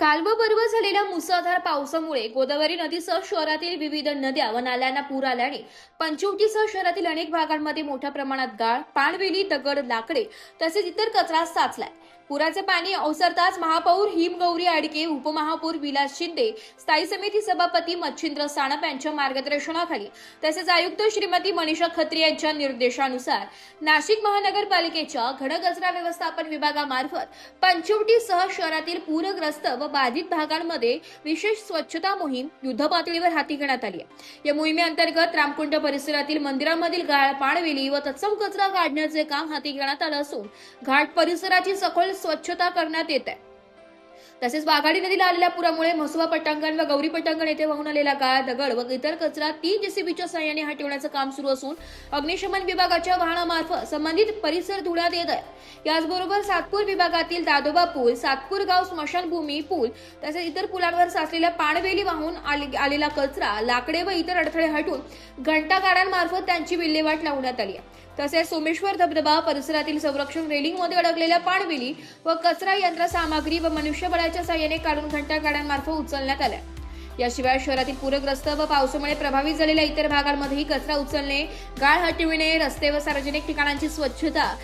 कालव्याबरोबर झालेल्या मुसळधार पावसामुळे गोदावरी नदीसह शहरातील विविध नद्या व नाल्यांना पूर आल्याने पंचवटीसह शहरातील अनेक भागांमध्ये मोठ्या प्रमाणात गाळ, पाणवेली, दगड, लाकडे तसेच इतर कचरा साचलाय. पुराचे पाणी ओसरताच महापौर हिमगौरी आडके, उपमहापौर विलास शिंदे, स्थायी समिती सभापती मच्छिंद्र सानप यांच्या मार्गदर्शनाखाली तसेच आयुक्त श्रीमती मनीषा खत्री यांच्या निर्देशानुसार नाशिक महानगरपालिकेच्या घनकचरा व्यवस्थापन विभागामार्फत पंचवटीसह शहरातील पूरग्रस्त व बाधित भागांमध्ये विशेष स्वच्छता मोहीम युद्धपातळीवर हाती घेण्यात आली आहे. या मोहिमेअंतर्गत रामकुंड परिसरातील मंदिरांमधील गाळ, पाणवेली व तत्सम कचरा काढण्याचे काम हाती घेण्यात आलं असून घाट परिसराची सखोल स्वच्छता करण्यात येत आहे. तसेच वाघाडी नदीला आलेल्या पुरामुळे म्हसोबा पटांगण व गौरी पटांगण येथे वाहून आलेला गाळ, दगड व इतर कचरा 3 जेसीबीच्या सहाय्याने हटवण्याचं काम सुरू असून अग्निशमन विभागाच्या वाहनामार्फत संबंधित परिसर धुण्यात येत आहे. याचबरोबर सातपूर विभागातील दादोबा पूल, सातपूर गाव स्मशानभूमी पूल तसेच इतर पुलांवर साचलेल्या पाणवेली, वाहून आलेला कचरा, लाकडे व इतर अडथळे हटवून घंटागाड्यांमार्फत त्यांची विल्हेवाट लावण्यात आली आहे. तसेच सोमेश्वर धबधबा परिसरातील संरक्षण रेलिंगमध्ये अडकलेल्या पाणवेली व कचरा यंत्रसामग्री व मनुष्यबळाच्या सहाय्याने काढून घंटागाड्यांमार्फत उचलण्यात आल्या. याशिवाय शहरातील पूरग्रस्त व पावसामुळे प्रभावित झालेल्या इतर भागांमध्येही कचरा उचलणे, गाळ हटविणे, रस्ते व सार्वजनिक ठिकाणांची स्वच्छता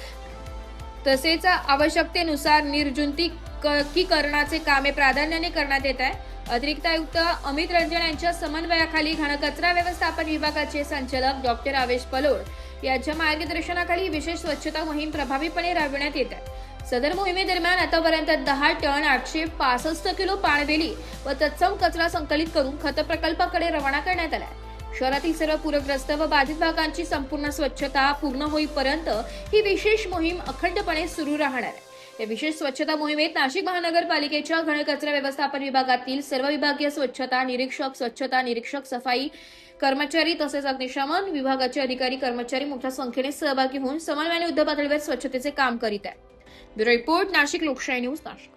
तसेच आवश्यकतेनुसार निर्जंतुकीकरणाचे कामे प्राधान्याने करण्यात येत आहे. अतिरिक्त आयुक्त अमित रंजन यांच्या समन्वयाखाली घनकचरा व्यवस्थापन विभागाचे संचालक डॉक्टर आवेश पलोड यांच्या मार्गदर्शनाखाली विशेष स्वच्छता मोहीम प्रभावीपणे राबविण्यात येत आहे. सदर मोहिमेदरम्यान आतापर्यंत 10 टन 865 किलो पाणवेली व तत्सम कचरा संकलित करून खत प्रकल्पाकडे रवाना करण्यात आला. शहरातील सर्व पूरग्रस्त व बाधित भागांची संपूर्ण स्वच्छता पूर्ण होईपर्यंत ही विशेष मोहीम अखंडपणे सुरू राहणार आहे. या विशेष स्वच्छता मोहिमेत नाशिक महानगरपालिकेच्या घनकचरा व्यवस्थापन विभागातील सर्व विभागीय स्वच्छता निरीक्षक, सफाई कर्मचारी तसेच अग्निशमन विभागाचे अधिकारी कर्मचारी मोठ्या संख्येने सहभागी होऊन समन्वयाने युद्धपातळीवर स्वच्छतेचे काम करीत आहेत. ब्युरो रिपोर्ट, नाशिक लोकशाही न्यूज, नाशिक.